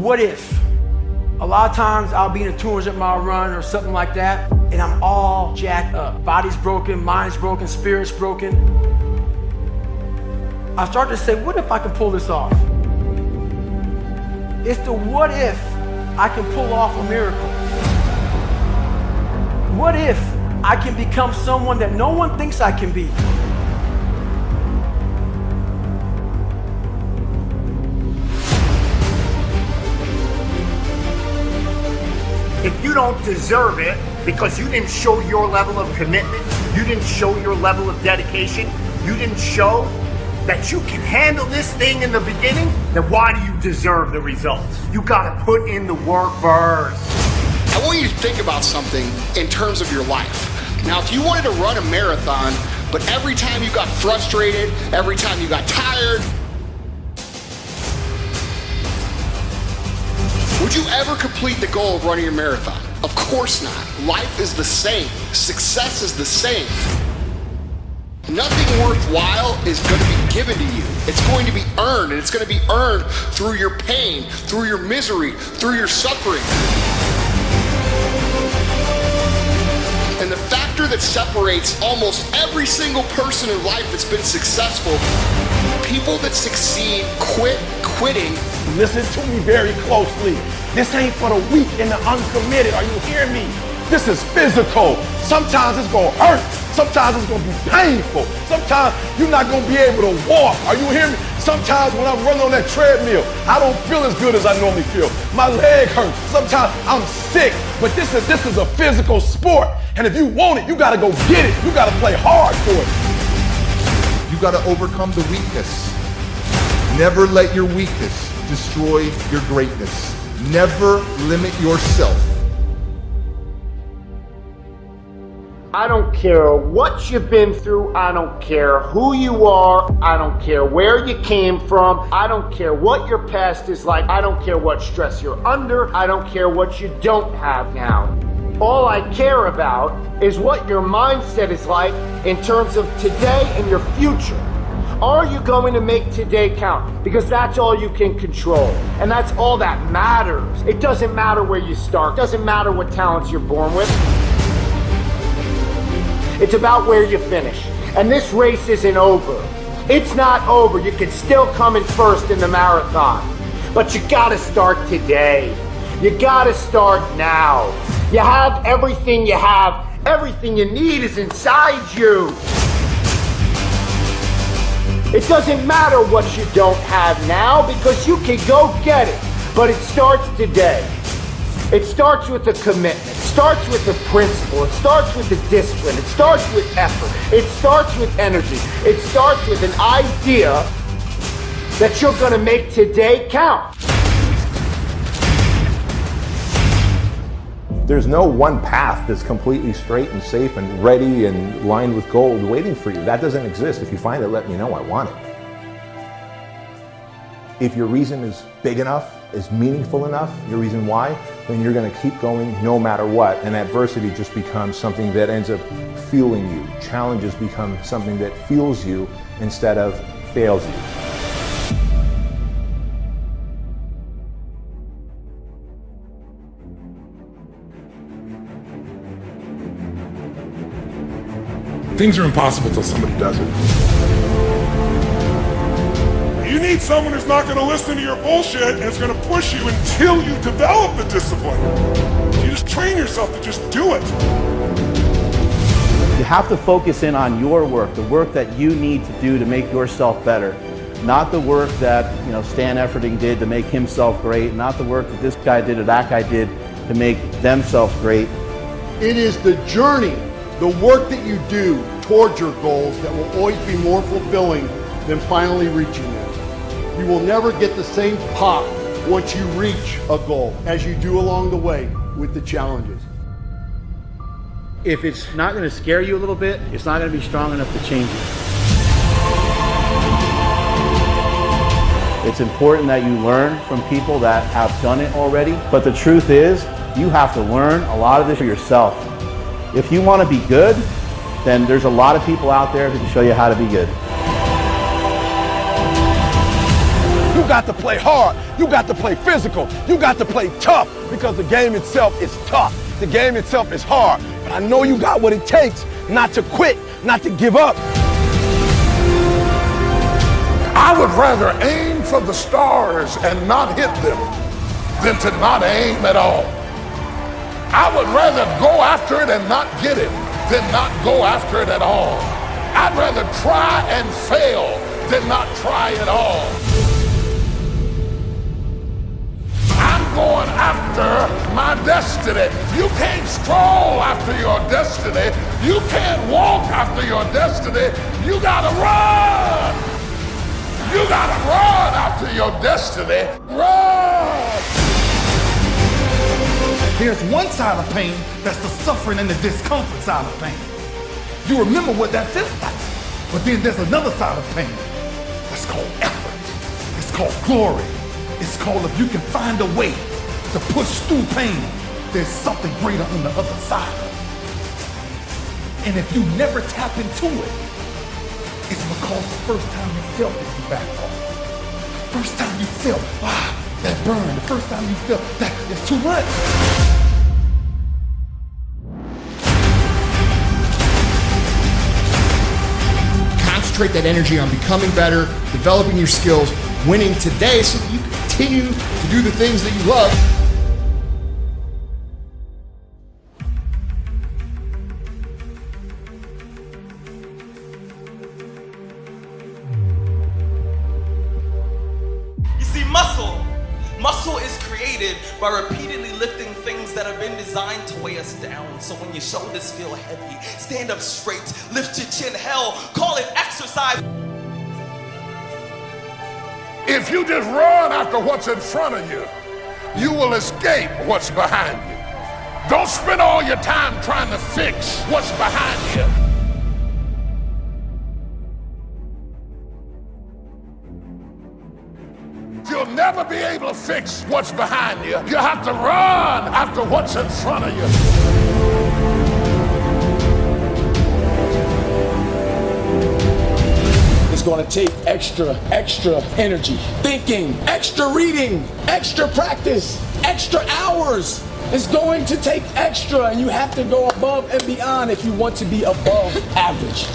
what if? A lot of times I'll be in a 200-mile run or something like that, and I'm all jacked up. Body's broken, mind's broken, spirit's broken. I start to say, what if I can pull this off? It's the what if I can pull off a miracle. What if I can become someone that no one thinks I can be? If you don't deserve it because you didn't show your level of commitment, you didn't show your level of dedication, you didn't show that you can handle this thing in the beginning, then why do you deserve the results? You gotta put in the work first. I want you to think about something in terms of your life. Now, if you wanted to run a marathon, but every time you got frustrated, every time you got tired, would you ever complete the goal of running a marathon? Of course not. Life is the same. Success is the same. Nothing worthwhile is going to be given to you. It's going to be earned, and it's going to be earned through your pain, through your misery, through your suffering. And the factor that separates almost every single person in life that's been successful, people that succeed quitting. Listen to me very closely. This ain't for the weak and the uncommitted. Are you hearing me? This is physical. Sometimes it's gonna hurt. Sometimes it's gonna be painful. Sometimes you're not gonna be able to walk. Are you hearing me? Sometimes when I'm running on that treadmill, I don't feel as good as I normally feel. My leg hurts. Sometimes I'm sick. But this is a physical sport. And if you want it, you gotta go get it. You gotta play hard for it. You gotta overcome the weakness. Never let your weakness destroy your greatness. Never limit yourself. I don't care what you've been through. I don't care who you are. I don't care where you came from. I don't care what your past is like. I don't care what stress you're under. I don't care what you don't have now. All I care about is what your mindset is like in terms of today and your future. Are you going to make today count? Because that's all you can control. And that's all that matters. It doesn't matter where you start. It doesn't matter what talents you're born with. It's about where you finish. And this race isn't over. It's not over. You can still come in first in the marathon. But you gotta start today. You gotta start now. You have everything you have. Everything you need is inside you. It doesn't matter what you don't have now because you can go get it. But it starts today. It starts with a commitment. It starts with a principle. It starts with a discipline. It starts with effort. It starts with energy. It starts with an idea that you're going to make today count. There's no one path that's completely straight and safe and ready and lined with gold waiting for you. That doesn't exist. If you find it, let me know. I want it. If your reason is big enough, is meaningful enough, your reason why, then you're going to keep going no matter what. And adversity just becomes something that ends up fueling you. Challenges become something that fuels you instead of fails you. Things are impossible till somebody does it. You need someone who's not going to listen to your bullshit and is going to push you until you develop the discipline. You just train yourself to just do it. You have to focus in on your work, the work that you need to do to make yourself better. Not the work that Stan Efferding did to make himself great, not the work that this guy did or that guy did to make themselves great. It is the journey, the work that you do towards your goals that will always be more fulfilling than finally reaching them. You will never get the same pop once you reach a goal as you do along the way with the challenges. If it's not going to scare you a little bit, it's not going to be strong enough to change you. It's important that you learn from people that have done it already, but the truth is, you have to learn a lot of this for yourself. If you want to be good, then there's a lot of people out there who can show you how to be good. You got to play hard. You got to play physical. You got to play tough because the game itself is tough. The game itself is hard. But I know you got what it takes not to quit, not to give up. I would rather aim for the stars and not hit them than to not aim at all. I would rather go after it and not get it than not go after it at all. I'd rather try and fail than not try at all. I'm going after my destiny. You can't stroll after your destiny. You can't walk after your destiny. You gotta run. You gotta run after your destiny. Run. There's one side of pain that's the suffering and the discomfort side of pain. You remember what that feels like. But then there's another side of pain that's called effort. It's called glory. It's called if you can find a way to push through pain, there's something greater on the other side. And if you never tap into it, it's because the first time you felt it, you backed off. The first time you felt, that burn, the first time you felt that it's too much. Concentrate that energy on becoming better, developing your skills, winning today so that you continue to do the things that you love. Muscle is created by repeatedly lifting things that have been designed to weigh us down. So when your shoulders feel heavy, stand up straight, lift your chin. Hell, call it exercise. If you just run after what's in front of you, you will escape what's behind you. Don't spend all your time trying to fix what's behind you. You'll never be able to fix what's behind you. You have to run after what's in front of you. It's going to take extra energy, thinking, extra reading, extra practice, extra hours. It's going to take extra, and you have to go above and beyond if you want to be above average.